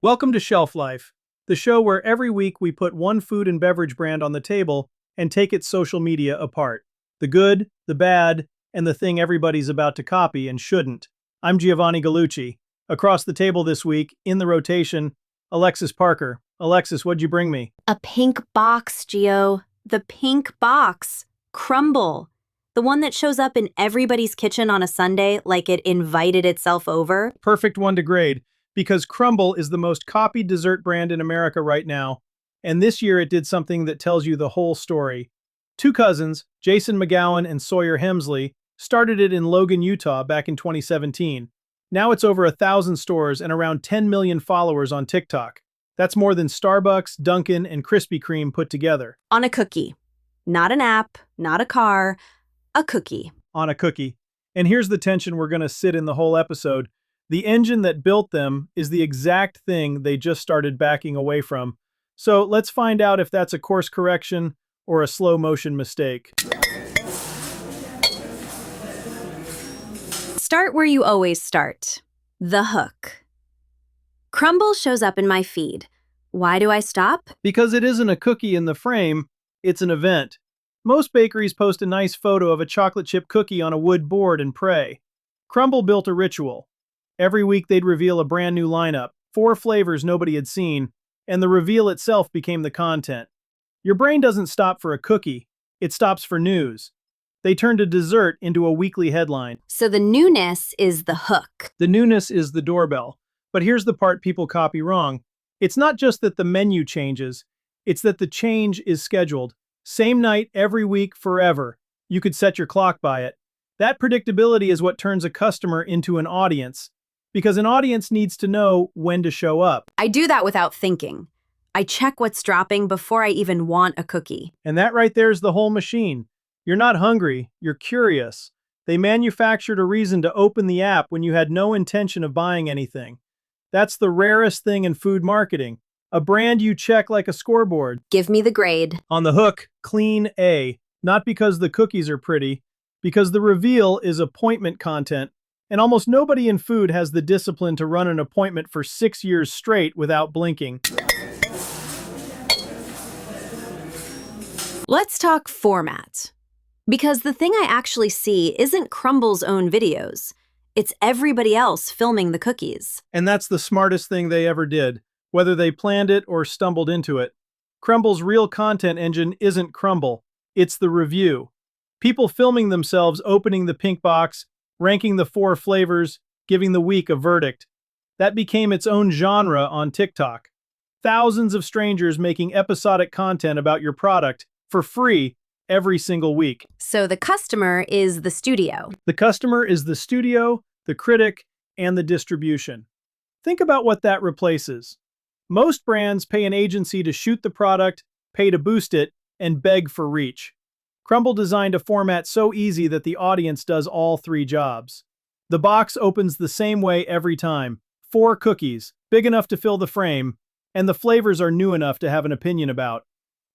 Welcome to Shelf Life, the show where every week we put one food and beverage brand on the table and take its social media apart. The good, the bad, and the thing everybody's about to copy and shouldn't. I'm Giovanni Gallucci. Across the table this week, in the rotation, Alexis Parker. Alexis, what'd you bring me? A pink box, Gio. The pink box. Crumble. The one that shows up in everybody's kitchen on a Sunday like it invited itself over. Perfect one to grade, because Crumble is the most copied dessert brand in America right now, and this year it did something that tells you the whole story. Two cousins, Jason McGowan and Sawyer Hemsley, started it in Logan, Utah back in 2017. Now it's over 1,000 stores and around 10 million followers on TikTok. That's more than Starbucks, Dunkin', and Krispy Kreme put together. On a cookie. Not an app, not a car, a cookie. On a cookie. And here's the tension we're going to sit in the whole episode. The engine that built them is the exact thing they just started backing away from. So let's find out if that's a course correction or a slow motion mistake. Start where you always start. The hook. Crumble shows up in my feed. Why do I stop? Because it isn't a cookie in the frame, it's an event. Most bakeries post a nice photo of a chocolate chip cookie on a wood board and pray. Crumble built a ritual. Every week they'd reveal a brand new lineup, 4 flavors nobody had seen, and the reveal itself became the content. Your brain doesn't stop for a cookie, it stops for news. They turned a dessert into a weekly headline. So the newness is the hook. The newness is the doorbell. But here's the part people copy wrong. It's not just that the menu changes, it's that the change is scheduled. Same night, every week, forever. You could set your clock by it. That predictability is what turns a customer into an audience, because an audience needs to know when to show up. I do that without thinking. I check what's dropping before I even want a cookie. And that right there is the whole machine. You're not hungry, you're curious. They manufactured a reason to open the app when you had no intention of buying anything. That's the rarest thing in food marketing. A brand you check like a scoreboard. Give me the grade. On the hook, clean A. Not because the cookies are pretty, because the reveal is appointment content, and almost nobody in food has the discipline to run an appointment for 6 years straight without blinking. Let's talk format. Because the thing I actually see isn't Crumble's own videos. It's everybody else filming the cookies. And that's the smartest thing they ever did, whether they planned it or stumbled into it. Crumble's real content engine isn't Crumble, it's the review. People filming themselves opening the pink box, ranking the 4 flavors, giving the week a verdict. That became its own genre on TikTok. Thousands of strangers making episodic content about your product for free every single week. So the customer is the studio. The customer is the studio, the critic, and the distribution. Think about what that replaces. Most brands pay an agency to shoot the product, pay to boost it, and beg for reach. Crumble designed a format so easy that the audience does all 3 jobs. The box opens the same way every time. 4 cookies, big enough to fill the frame, and the flavors are new enough to have an opinion about.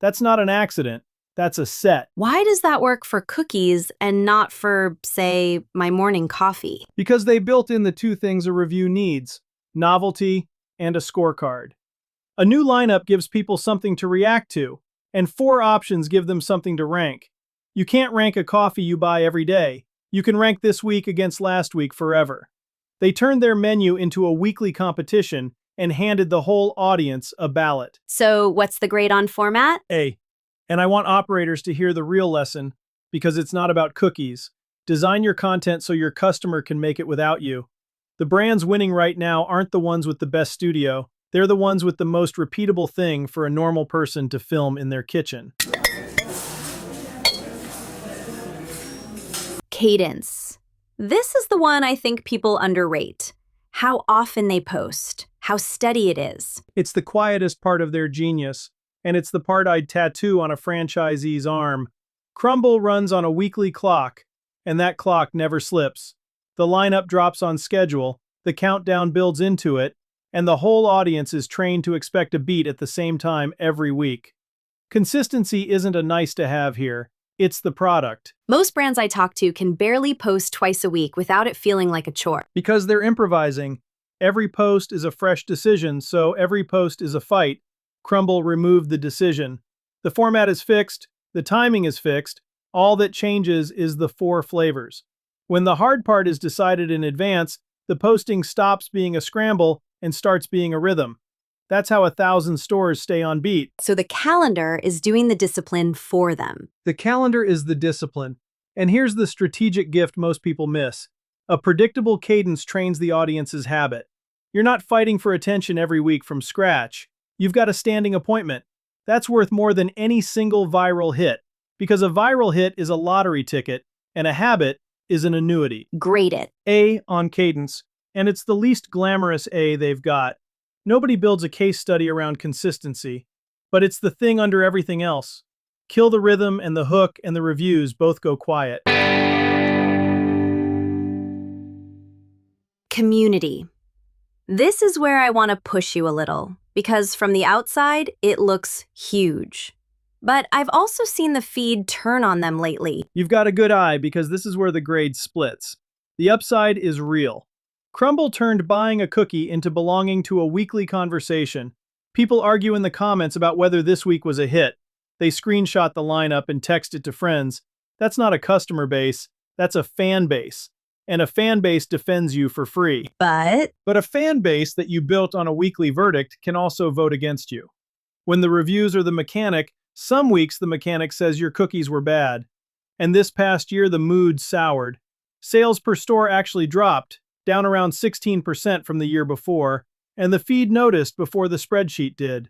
That's not an accident. That's a set. Why does that work for cookies and not for, say, my morning coffee? Because they built in the 2 things a review needs: novelty and a scorecard. A new lineup gives people something to react to, and 4 options give them something to rank. You can't rank a coffee you buy every day. You can rank this week against last week forever. They turned their menu into a weekly competition and handed the whole audience a ballot. So what's the grade on format? A. And I want operators to hear the real lesson, because it's not about cookies. Design your content so your customer can make it without you. The brands winning right now aren't the ones with the best studio. They're the ones with the most repeatable thing for a normal person to film in their kitchen. Cadence. This is the one I think people underrate. How often they post, how steady it is. It's the quietest part of their genius, and it's the part I'd tattoo on a franchisee's arm. Crumble runs on a weekly clock, and that clock never slips. The lineup drops on schedule, the countdown builds into it, and the whole audience is trained to expect a beat at the same time every week. Consistency isn't a nice-to-have here. It's the product. Most brands I talk to can barely post twice a week without it feeling like a chore. Because they're improvising. Every post is a fresh decision, so every post is a fight. Crumble removed the decision. The format is fixed, the timing is fixed, all that changes is the 4 flavors. When the hard part is decided in advance, the posting stops being a scramble and starts being a rhythm. That's how 1,000 stores stay on beat. So the calendar is doing the discipline for them. The calendar is the discipline. And here's the strategic gift most people miss. A predictable cadence trains the audience's habit. You're not fighting for attention every week from scratch. You've got a standing appointment. That's worth more than any single viral hit, because a viral hit is a lottery ticket, and a habit is an annuity. Grade it. A on cadence, and it's the least glamorous A they've got. Nobody builds a case study around consistency, but it's the thing under everything else. Kill the rhythm and the hook and the reviews both go quiet. Community. This is where I want to push you a little, because from the outside, it looks huge. But I've also seen the feed turn on them lately. You've got a good eye, because this is where the grade splits. The upside is real. Crumble turned buying a cookie into belonging to a weekly conversation. People argue in the comments about whether this week was a hit. They screenshot the lineup and text it to friends. That's not a customer base, that's a fan base. And a fan base defends you for free. But a fan base that you built on a weekly verdict can also vote against you. When the reviews are the mechanic, some weeks the mechanic says your cookies were bad. And this past year the mood soured. Sales per store actually dropped, down around 16% from the year before, and the feed noticed before the spreadsheet did.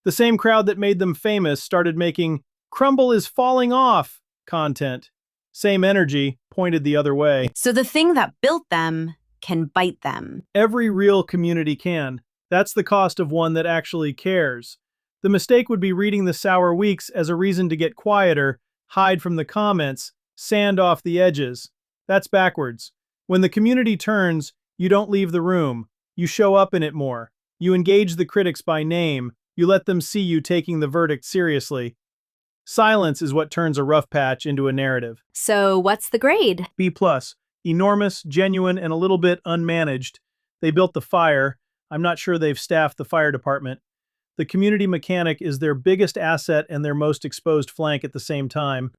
The same crowd that made them famous started making "Crumble is falling off" content. Same energy, pointed the other way. so the thing that built them can bite them. Every real community can. That's the cost of one that actually cares. The mistake would be reading the sour weeks as a reason to get quieter, hide from the comments, sand off the edges. That's backwards. When the community turns, you don't leave the room. You show up in it more. You engage the critics by name. You let them see you taking the verdict seriously. Silence is what turns a rough patch into a narrative. So what's the grade? B+. Enormous, genuine, and a little bit unmanaged. They built the fire. I'm not sure they've staffed the fire department. The community mechanic is their biggest asset and their most exposed flank at the same time.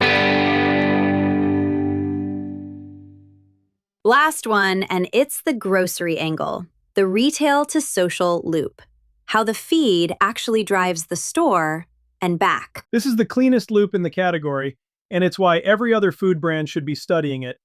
Last one, and it's the grocery angle. The retail to social loop. How the feed actually drives the store and back. This is the cleanest loop in the category, and it's why every other food brand should be studying it.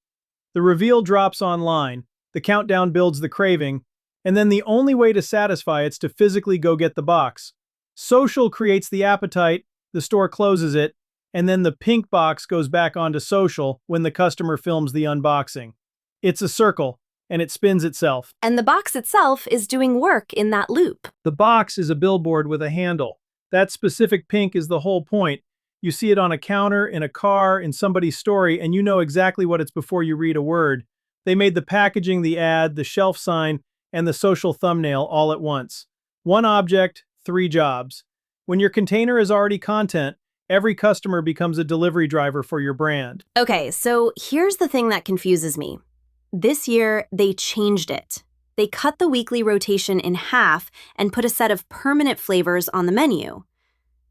The reveal drops online, the countdown builds the craving, and then the only way to satisfy it's to physically go get the box. Social creates the appetite, the store closes it, and then the pink box goes back onto social when the customer films the unboxing. It's a circle, and it spins itself. And the box itself is doing work in that loop. The box is a billboard with a handle. That specific pink is the whole point. You see it on a counter, in a car, in somebody's story, and you know exactly what it's before you read a word. They made the packaging, the ad, the shelf sign, and the social thumbnail all at once. One object, 3 jobs. When your container is already content, every customer becomes a delivery driver for your brand. Okay, so here's the thing that confuses me. This year, they changed it. They cut the weekly rotation in half and put a set of permanent flavors on the menu.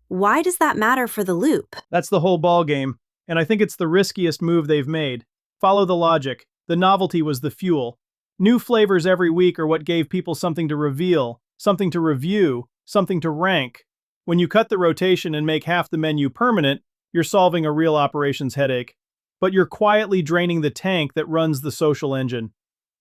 Why does that matter for the loop? That's the whole ball game, and I think it's the riskiest move they've made. Follow the logic. The novelty was the fuel. New flavors every week are what gave people something to reveal, something to review, something to rank. When you cut the rotation and make half the menu permanent, you're solving a real operations headache. But you're quietly draining the tank that runs the social engine.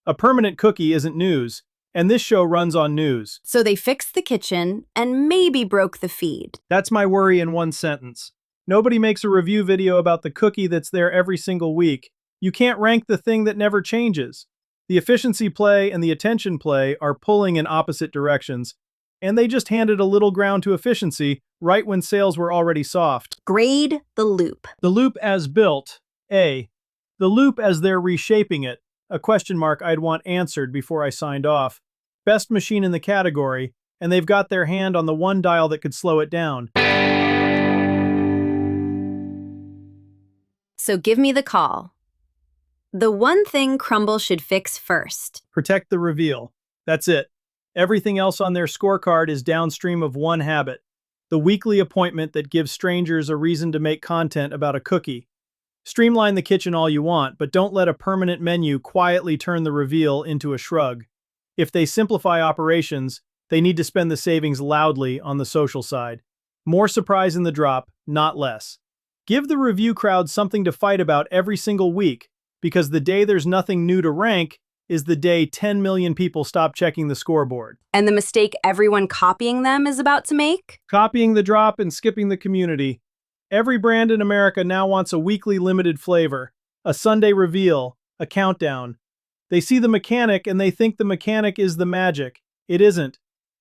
A permanent cookie isn't news, and this show runs on news. So they fixed the kitchen and maybe broke the feed. That's my worry in one sentence. Nobody makes a review video about the cookie that's there every single week. You can't rank the thing that never changes. The efficiency play and the attention play are pulling in opposite directions, and they just handed a little ground to efficiency right when sales were already soft. Grade the loop. The loop as built, A. The loop as they're reshaping it, a question mark I'd want answered before I signed off. Best machine in the category, and they've got their hand on the one dial that could slow it down. So give me the call. The one thing Crumble should fix first. Protect the reveal. That's it. Everything else on their scorecard is downstream of one habit, the weekly appointment that gives strangers a reason to make content about a cookie. Streamline the kitchen all you want, but don't let a permanent menu quietly turn the reveal into a shrug. If they simplify operations, they need to spend the savings loudly on the social side. More surprise in the drop, not less. Give the review crowd something to fight about every single week, because the day there's nothing new to rank is the day 10 million people stop checking the scoreboard. And the mistake everyone copying them is about to make? Copying the drop and skipping the community. Every brand in America now wants a weekly limited flavor, a Sunday reveal, a countdown. They see the mechanic and they think the mechanic is the magic. It isn't.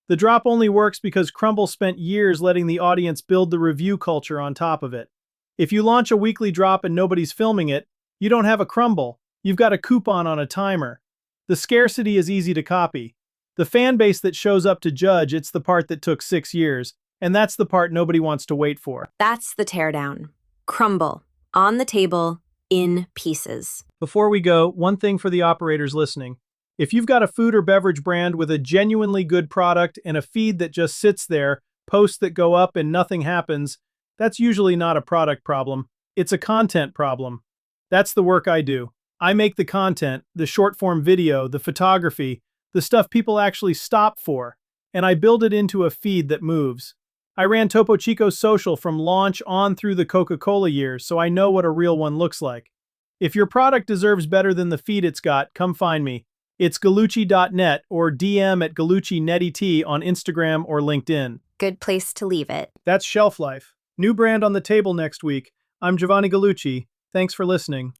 The drop only works because Crumble spent years letting the audience build the review culture on top of it. If you launch a weekly drop and nobody's filming it, you don't have a Crumble. You've got a coupon on a timer. The scarcity is easy to copy. The fan base that shows up to judge, it's the part that took 6 years, and that's the part nobody wants to wait for. That's the teardown. Crumble. On the table, in pieces. Before we go, one thing for the operators listening. If you've got a food or beverage brand with a genuinely good product and a feed that just sits there, posts that go up and nothing happens, that's usually not a product problem. It's a content problem. That's the work I do. I make the content, the short-form video, the photography, the stuff people actually stop for, and I build it into a feed that moves. I ran Topo Chico's social from launch on through the Coca-Cola years, so I know what a real one looks like. If your product deserves better than the feed it's got, come find me. It's gallucci.net or DM at gallucci.net on Instagram or LinkedIn. Good place to leave it. That's shelf life. New brand on the table next week. I'm Giovanni Gallucci. Thanks for listening.